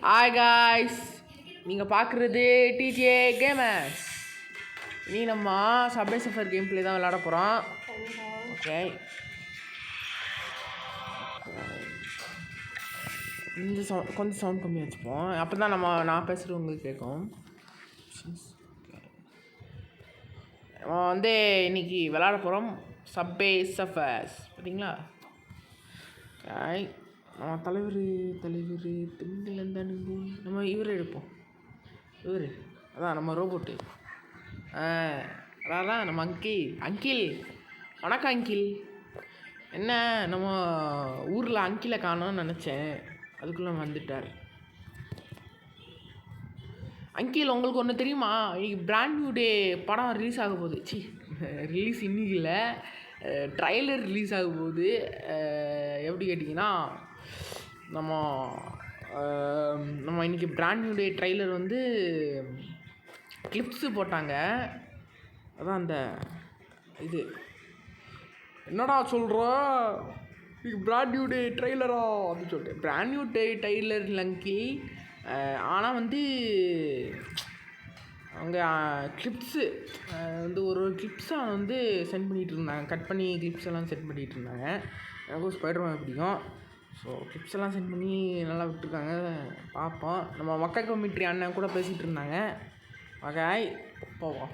Hi guys, நீங்கள் பார்க்குறது DJ gamers. இனி நம்ம சப்வே சஃபர் கேம் பிளே தான் விளையாட போகிறோம். ஓகே, கொஞ்சம் சவுண்ட் கம்மி வச்சுப்போம், அப்போ தான் நான் பேசுகிறது உங்களுக்கு கேட்கும். நம்ம வந்து இன்றைக்கி விளையாட போகிறோம் சப்வே சஃபர்ஸ். பார்த்தீங்களா? நம்ம தலைவர் திண்டிலேருந்து நம்ம இவர் எடுப்போம். அதான் நம்ம ரோபோட்டு. அதான் நம்ம அங்கிள். வணக்கம் அங்கிள். என்ன நம்ம ஊரில் அங்கிளை காணோன்னு நினச்சேன், அதுக்குள்ளே வந்துட்டார். அங்கிள், உங்களுக்கு ஒன்று தெரியுமா? இன்னைக்கு பிராண்ட் நியூ டே படம் ரிலீஸ் ஆக போகுது. ரிலீஸ் இன்னைக்கு இல்லை, ட்ரைலர் ரிலீஸ் ஆக போகுது. எப்படி கேட்டிங்கன்னா, நம்ம இன்றைக்கி பிராண்ட் நியூ டே ட்ரைலர் வந்து கிளிப்ஸு போட்டாங்க. அதான் அந்த இது என்னடா சொல்கிற, இன்னைக்கு பிராண்ட் நியூ டே ட்ரைலரா அப்படின்னு சொல்லிட்டு. பிராண்ட் நியூ டே ட்ரைலர் லங்கி, ஆனால் வந்து அங்கே கிளிப்ஸு வந்து ஒரு கிளிப்ஸை வந்து சென்ட் பண்ணிகிட்டு இருந்தாங்க. கட் பண்ணி கிளிப்ஸ் எல்லாம் சென்ட் பண்ணிகிட்டு இருந்தாங்க. எனக்கும் ஸ்பைடர்மேன் பிடிக்கும். ஸோ கிளிப்ஸ் எல்லாம் சென்ட் பண்ணி நல்லா விட்டுருக்காங்க, பார்ப்போம். நம்ம மக்கள் கமிட்ரி அண்ணன் கூட பேசிகிட்டு இருந்தாங்க. ஓகே, போவோம்.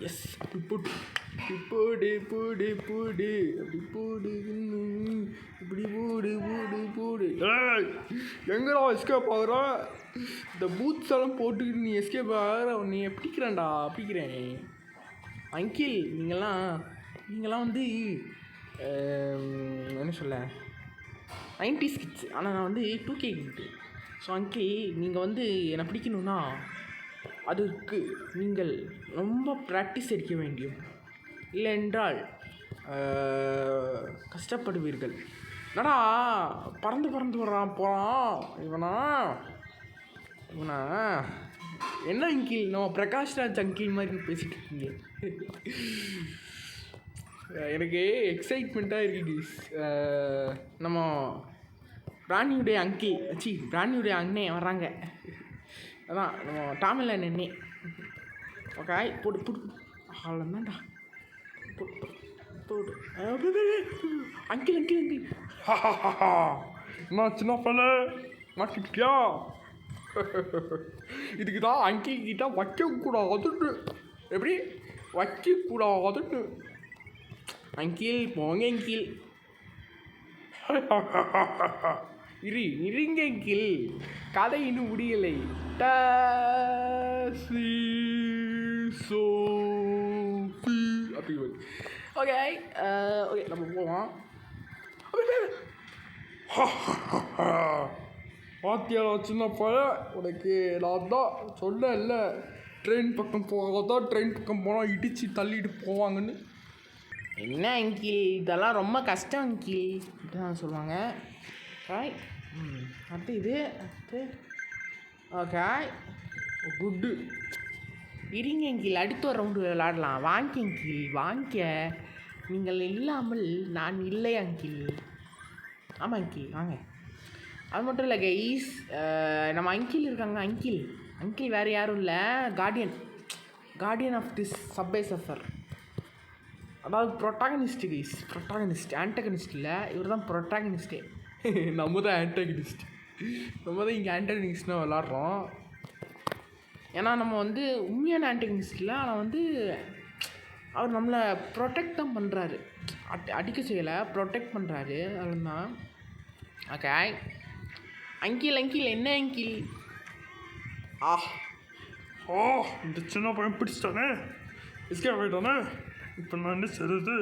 எஸ், அப்படி போடு அப்படி போடு அப்படி போடு இப்படி போடு. எங்கடா எஸ்கேப் ஆகுற? இந்த பூத்ஸ் எல்லாம் போட்டுக்கிட்டு நீ எஸ்கேப் ஆகிற, நீ பிடிக்கிறேன். அங்கிள், நீங்களாம் வந்து என்ன சொல்ல, 90s கிட்ஸ், ஆனால் நான் வந்து 2K கிட்டு. ஸோ அங்கிள், நீங்கள் வந்து என்னை பிடிக்கணுன்னா அதற்கு நீங்கள் ரொம்ப ப்ராக்டிஸ் எடுக்க வேண்டும், இல்லை என்றால் கஷ்டப்படுவீர்கள். என்னடா பறந்து போகிறான் இவனா என்ன அங்கிள், நம்ம பிரகாஷ் ராஜ் அங்கிள் மாதிரி பேசிகிட்டு இருக்கீங்க. எனக்கு எக்ஸைட்மெண்ட்டாக இருக்குது. நம்ம brand new day brand new day அண்ணே வர்றாங்க. அதான் நம்ம டாமில் அண்ணே. ஓகே, போடு அவ்வளோதான்டா. போடு அங்கிள். நான் சின்ன பல மாட்டிக்கிட்டியா? இதுக்கு தான் அங்கிள் கிட்ட வைக்கக்கூடாதுன்னு. எப்படி வைக்கக்கூடாதுன்னு? அங்கிள் போங்க அங்கிள். இருங்க அங்கிள், கதை இன்னும் முடியலை. அப்படி ஓகே, நம்ம போவோம். பாத்தியா சின்ன பையன், உனக்கு நான் தான் சொன்னேன்ல, ட்ரெயின் பக்கம் போனால் இடித்து தள்ளிட்டு போவாங்கன்னு. என்ன அங்கிள், இதெல்லாம் ரொம்ப கஷ்டம் அங்கிள் இப்படிதான் சொல்லுவாங்க. அடுத்து இது ஓகே, குட்டு. இருங்க அங்கிள், அடுத்து ஒரு ரவுண்டு விளாடலாம். வாங்க அங்கிள், வாங்க. நீங்கள் இல்லாமல் நான் இல்லை அங்கிள். ஆமாம் அங்கிள், வாங்க. அது மட்டும் இல்லை கைஸ், நம்ம அங்கிள் இருக்காங்க. அங்கிள் வேறு யாரும் இல்லை, guardian of this subway surfer. அதாவது ப்ரொட்டாகனிஸ்ட் கைஸ். ஆன்டகனிஸ்ட் இல்லை, இவர் தான் ப்ரொட்டாகனிஸ்டே. நம்ம தான் ஆன்டகனிஸ்ட். நம்ம தான் இங்கே ஆன்டகனிஸ்ட்னா விளாட்றோம். ஏன்னா நம்ம வந்து உண்மையான ஆன்டகனிஸ்ட் இல்லை, ஆனால் வந்து அவர் நம்மளை ப்ரொடெக்ட் தான் பண்ணுறாரு. அடிக்க செய்யலை, ப்ரொடெக்ட் பண்ணுறாரு. அதுதான். ஓகே அங்கிள், என்ன அங்கிள்? இந்த சின்ன பையன் பிடிச்சிட்டானே, எஸ்கேப் ஆகிட்டானே. இப்போ நான் என்ன செய்கிறது?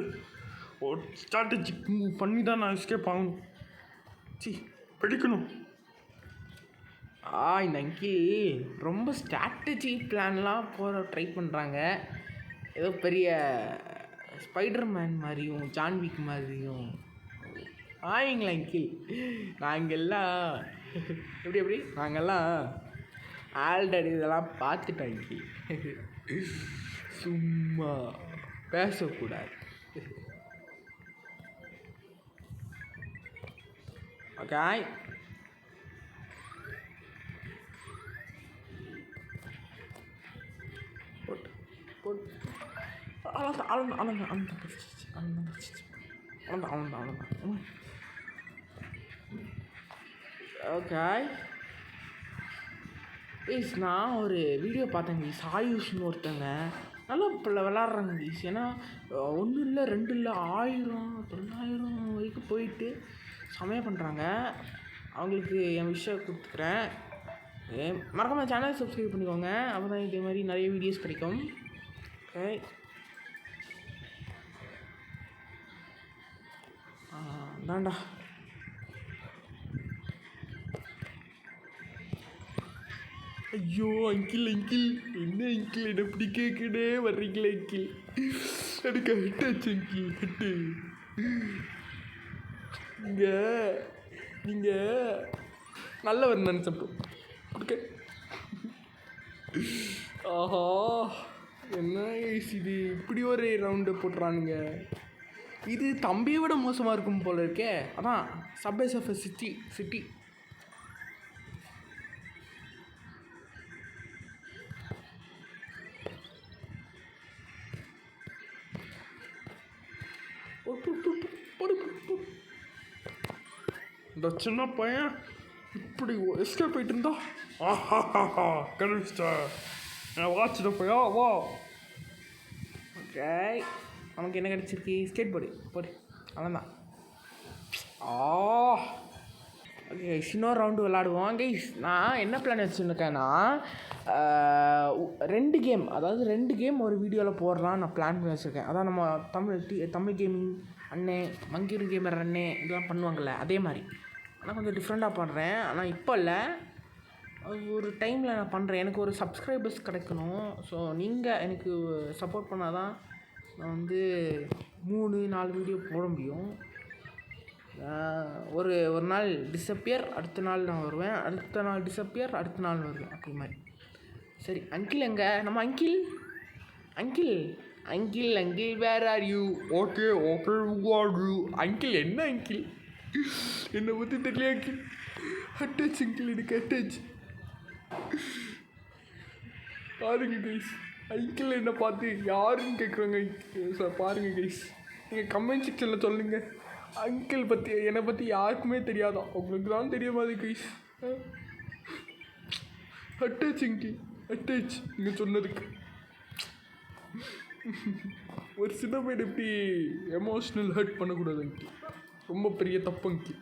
ஒரு ஸ்ட்ராட்டஜிக் மூவ் பண்ணி தான் நான் எஸ்கேப் ஆகணும். படிக்கணும். இந்த அங்கிள் ரொம்ப ஸ்ட்ராட்டஜி பிளான்லாம் ட்ரை பண்ணுறாங்க. ஏதோ பெரிய ஸ்பைடர்மேன் மாதிரியும் ஜான்விக் மாதிரியும். ஆயிங்களா அங்கிள், நாங்கள்லாம் எப்படி நாங்கள்லாம் ஆல்ரெடி இதெல்லாம் பார்த்துட்டோம் அங்கிள். சும்மா பேசக்கூடாது. Okay, okay please. நான் ஒரு வீடியோ பார்த்தேங்க ப்ளீஸ். ஆயுஷ்னு ஒருத்தங்க நல்லா விளாட்றாங்க ப்ளீஸ். ஏன்னா 1 இல்லை 2 இல்லை 1000 900 வரைக்கும் போயிட்டு செமையாக பண்ணுறாங்க. அவங்களுக்கு என் விஷயம் கொடுத்துக்கிறேன். மறக்காம சேனல் சப்ஸ்கிரைப் பண்ணிக்கோங்க. அப்போ தான் இதே மாதிரி நிறைய வீடியோஸ் கிடைக்கும். ஓகே தாண்டா. ஐயோ அங்கிள் என்ன அங்கிள் என்ன இப்படி கேட்கனே வர்றீங்களே அங்கிள். எனக்கு ஹெட்டாச்சு அங்கிள் ஹெட்டு. நீங்கள் நல்லவர் நினச்சப்போ ஓகே. ஆஹா என்ன இது இப்படி ஒரு ரவுண்டு போட்டுறானுங்க. இது தம்பியை விட மோசமாக இருக்கும் போல இருக்கே. அதான் சப்வே சர்ஃபர் சிட்டி. இந்த சின்ன பையன் இப்படி எஸ்கேப் போயிட்டு இருந்தா ஆஹா கண்டுபிடிச்சிட்டா. நான் வாட்சிட்ட பையா வா. ஓகே நமக்கு என்ன கிடச்சிருக்கு? ஸ்கேட் போடு அவ்வளோதான். ஓகே இன்னொரு ரவுண்டு விளாடுவோம் கைஸ். நான் என்ன பிளான் வச்சுருக்கேன்னா 2 கேம், அதாவது 2 கேம் ஒரு வீடியோவில் போடலாம் நான் பிளான் பண்ணி வச்சுருக்கேன். அதான் நம்ம தமிழ் கேமிங் அண்ணே, மங்கி கேமர் அண்ணே இதெல்லாம் பண்ணுவாங்கள்ல அதே மாதிரி. ஆனால் கொஞ்சம் டிஃப்ரெண்ட்டாக பண்ணுறேன். ஆனால் இப்போ இல்லை, ஒரு டைமில் நான் பண்ணுறேன். எனக்கு ஒரு சப்ஸ்கிரைபர்ஸ் கிடைக்கணும். ஸோ நீங்கள் எனக்கு சப்போர்ட் பண்ணால் தான் நான் வந்து 3-4 வீடியோ போட முடியும். ஒரு நாள் டிஸப்பியர், அடுத்த நாள் நான் வருவேன், அடுத்த நாள் டிஸப்பியர், அடுத்த நாள் வருவேன், அப்படி மாதிரி. சரி அங்கிள் எங்கே? நம்ம uncle where are you? Okay uncle என்ன அங்கிள் என்னை பற்றி தெரியல அங்கிள். அட்டாச் அங்கிள் எனக்கு அட்டாச். பாருங்க கைஸ் அங்கிள் என்னை பார்த்து யாருன்னு கேட்குறாங்க சார். பாருங்கள் கைஸ் நீங்கள் கமெண்ட் செக்ஷனில் சொல்லுங்கள். அங்கிள் பற்றி என்னை பற்றி யாருக்குமே தெரியாதான், உங்களுக்கு தான் தெரிய மாதிரி கைஸ். அட்டாச் அங்கிள் அட்டாச் நீங்கள் சொன்னதுக்கு. ஒரு சின்ன பையன் எப்படி எமோஷ்னல் ஹர்ட் பண்ணக்கூடாது அங்கிள், ரொம்ப பெரிய தப்பு அங்கிள்.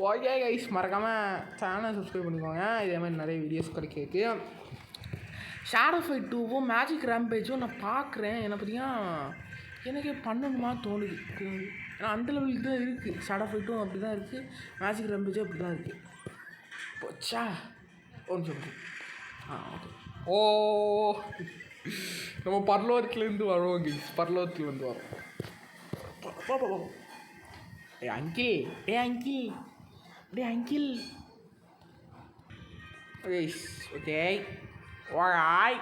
ஓகே கைஸ் மறக்காமல் சேனலை சப்ஸ்கிரைப் பண்ணிக்கோங்க. இதே மாதிரி நிறைய வீடியோஸ் கிடைக்கிறதுக்கு. ஷேடோ ஃபைட் 2வும் மேஜிக் ரேம்பேஜும் நான் பார்க்குறேன். என்னை பார்த்தீங்கன்னா எனக்கே பண்ணணுமா தோணுது. ஏன்னா அந்த லெவலுக்கு தான் இருக்குது. ஷேடோ ஃபைட்டும் அப்படி தான் இருக்குது, மேஜிக் ரேம்பேஜும் அப்படி தான் இருக்குது. போச்சா ஒன்று சொல்லுங்க. ஓகே நம்ம பரலோகத்துலேருந்து வரோம் கைஸ், பரலோகத்துலேருந்து வரோம். அங்கிள் ஓகே ஓராய்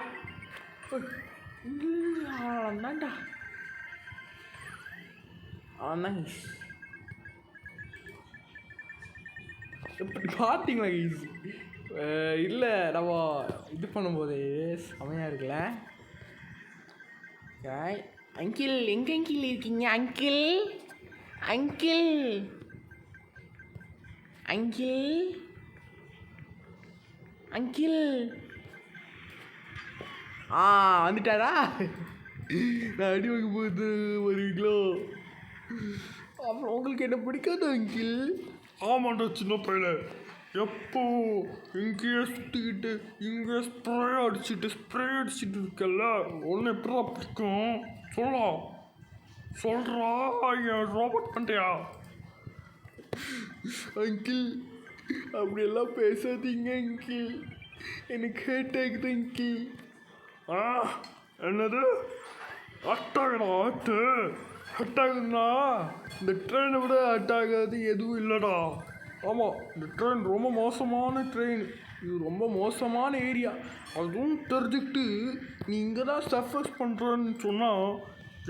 தான்டா அவன்தான் கைஸ். எப்படி பார்த்தீங்களா கைஸ்? இல்லை நம்ம இது பண்ணும்போது செமையாக இருக்குல்ல. அங்கிள் எங்கே அங்கிள் இருக்கீங்க? அங்கிள் வந்துட்டாரா? நான் அடி வாங்க போகுது வருவீங்களோ? அப்புறம் உங்களுக்கு என்ன பிடிக்காது அங்கிள்? ஆமாண்டா சின்ன பையல, எப்போ இங்கேயே சுற்றிக்கிட்டு இங்கே ஸ்ப்ரே அடிச்சுட்டு இருக்கல, ஒன்று எப்படா பிடிக்கும் சொல்கிறா என் ரோபோட் பண்ணிட்டியா? அங்கிள் அப்படியெல்லாம் பேசாதீங்க அங்கிள், எனக்கு ஹேட் ஆகுது அங்கிள். என்னது அட்டாகடா? அட்டாகுதுண்ணா, இந்த ட்ரெயினை விட அட்டாகாது எதுவும் இல்லைடா. ஆமாம், இந்த ட்ரெயின் ரொம்ப மோசமான ட்ரெயின், இது ரொம்ப மோசமான ஏரியா. அதுவும் தெரிஞ்சுக்கிட்டு நீ இங்கே தான் சர்ஃபேஸ் பண்ணுறேன்னு சொன்னால்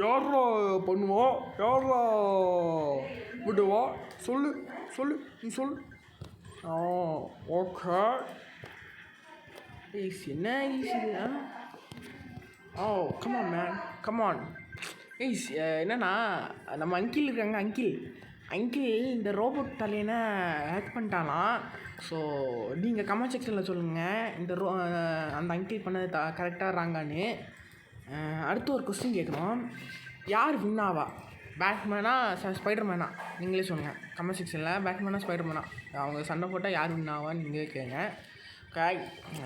யாரா பண்ணுவா, யாரா விடுவா? சொல்லு நீ சொல்லு. ஓகே ஏய்ஸ் என்ன ஈஸ் இது ஓ கமான் மேன் கமான் ஏய்ஸ் என்னன்னா நம்ம அங்கிள் இருக்காங்க அங்கிள் இந்த ரோபோட் தலையனை ஹேக் பண்ணிட்டாலாம். ஸோ நீங்கள் கமெண்ட் செக்ஷனில் சொல்லுங்கள் இந்த அந்த அங்கிள் பண்ணது கரெக்டாக ராங்கான்னு. அடுத்து ஒரு கொஸ்டின் கேட்குறோம், யார் வின்னாவா, பேட்மேனா ஸ்பைடர்மேனா? நீங்களே சொல்லுங்கள் கமெண்ட் செக்ஷனில். பேட்மேனா ஸ்பைடர்மேனா அவங்க சண்டை போட்டால் யார் வின்னாவான்னு நீங்களே கேளுங்க.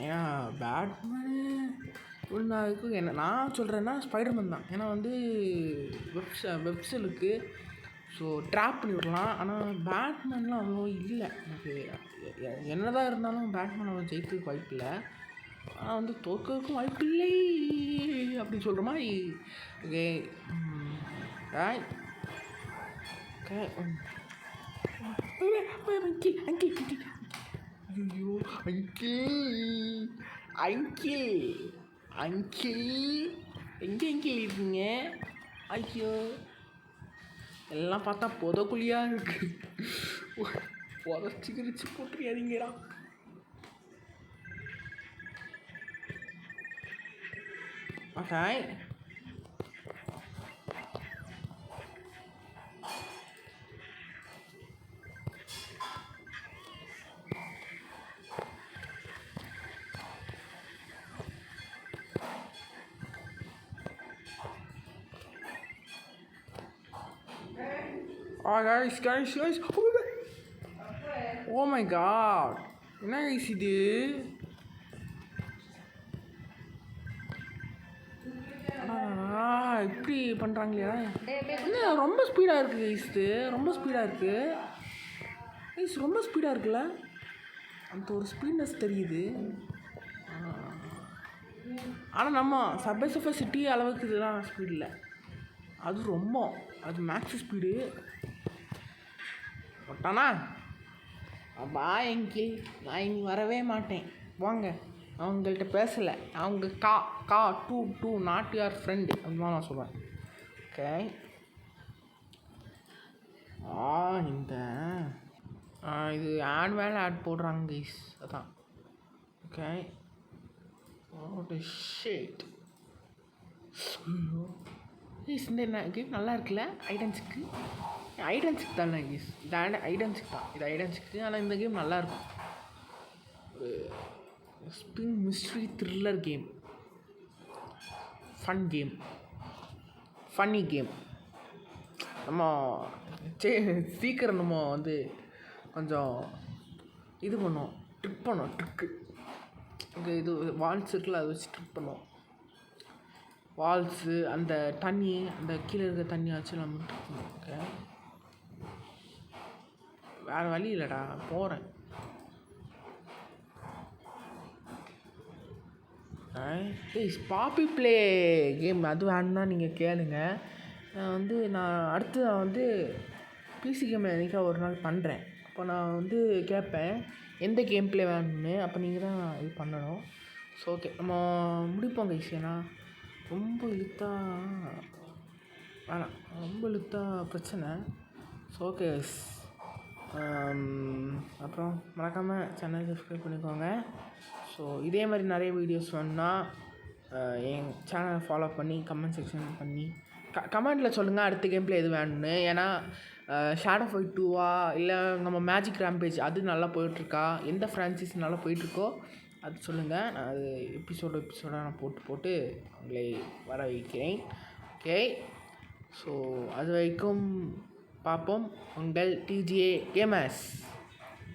ஏன்னா பேட்மேனு வின்னாவுக்கு என்ன நான் சொல்கிறேன்னா ஸ்பைடர்மேன் தான். ஏன்னா வந்து வெப்ஸலுக்கு ஸோ ட்ராப் பண்ணி விடலாம். ஆனால் பேட்மேன்லாம் அவ்வளோ இல்லை எனக்கு. என்ன தான் இருந்தாலும் பேட்மேன் அவன் ஜெயிக்கிறதுக்கு வாய்ப்பு இல்லை, ஆனால் வந்து தோற்கிறதுக்கும் வாய்ப்பு இல்லை அப்படின்னு சொல்கிற மாதிரி. ஓகே ஐயோ அங்கிள் எங்கே இருக்கீங்க? ஐயோ எல்லாம் பார்த்தா புதக்குழியாக இருக்கு, புதச்சி கிரிச்சு போட்டுறியாதீங்கடா. Okay guys. Oh my god. என்ன guys இது? இப்படி பண்ணுறாங்களா? என்ன ரொம்ப ஸ்பீடாக இருக்குது guys, இது ரொம்ப ஸ்பீடாக இருக்குது guys, ரொம்ப ஸ்பீடாக இருக்குல்ல, அந்த ஒரு ஸ்பீட்னஸ் தெரியுது. ஆனால் நம்ம சப்வே சர்ஃபர் சிட்டி அளவுக்கு இதெல்லாம் ஸ்பீட் இல்லை, அது மேக்ஸ் ஸ்பீடு. ஒட்டானா பாய் அங்கிள், நான் இனி வரவே மாட்டேன், வாங்க, அவங்கள்ட்ட பேசலை, அவங்க கா டூ நாட் யுவர் ஃப்ரெண்டு அப்படின்னு தான் நான் சொல்லுவேன். ஓகே இந்த இது ஆட் மேலே ஆட் போடுறாங்க கைஸ், அதான். ஓகே ஷேட் இந்த என்ன கேம் நல்லா இருக்குல்ல, ஐடன்ஸுக்கு தானே கேஸ், இது ஐடன்ஸுக்கு தான், இது ஐடன்ஸுக்கு. ஆனால் இந்த கேம் நல்லாயிருக்கும், ஒரு spin mystery thriller game, funny game. நம்ம சீக்கிரம் நம்ம வந்து கொஞ்சம் இது பண்ணுவோம், ட்ரிக்கு இங்கே இது வால்ஸ் இருக்குல்ல, அதை வச்சு ட்ரிக் பண்ணுவோம். வால்ஸு அந்த தண்ணி, அந்த கீழே இருக்க தண்ணி வச்சு நம்ம ட்ரிக் பண்ணுவோம். ஓகே வேறு வழி இல்லைடா, போகிறேன். பாப்பி ப்ளே கேம் அது வேணும்னா நீங்கள் கேளுங்க. நான் அடுத்து பிசி கேம் என்றைக்கா ஒரு நாள் பண்ணுறேன், அப்போ நான் கேட்பேன் எந்த கேம் ப்ளே வேணும்னு, அப்போ நீங்கள் தான் இது பண்ணணும். ஸோ ஓகே நம்ம முடிப்போம் கைஸ், ஏன்னா ரொம்ப இழுத்தா வேணாம், ரொம்ப இழுத்தா பிரச்சனை. ஸோ ஓகே கைஸ், அப்புறம் மறக்காமல் சேனல் சப்ஸ்கிரைப் பண்ணிக்கோங்க. ஸோ இதே மாதிரி நிறைய வீடியோஸ் வேணுன்னா என் சேனலை ஃபாலோ பண்ணி கமெண்ட் செக்ஷன் பண்ணி கமெண்டில் சொல்லுங்கள் அடுத்த கேம்ல எது வேணும்னு. ஏன்னா ஷேடோ ஃபைட் 2வா இல்லை நம்ம மேஜிக் ரேம்பேஜ் அது நல்லா போயிட்டுருக்கா, எந்த ஃப்ரான்ச்சைஸ் நல்லா போயிட்டுருக்கோ அது சொல்லுங்கள். நான் அது எபிசோடாக நான் போட்டு உங்களை வர வைக்கிறேன். ஓகே ஸோ அது வரைக்கும் பார்ப்போம். உங்கள் டிஜிஏ கேமர்ஸ்.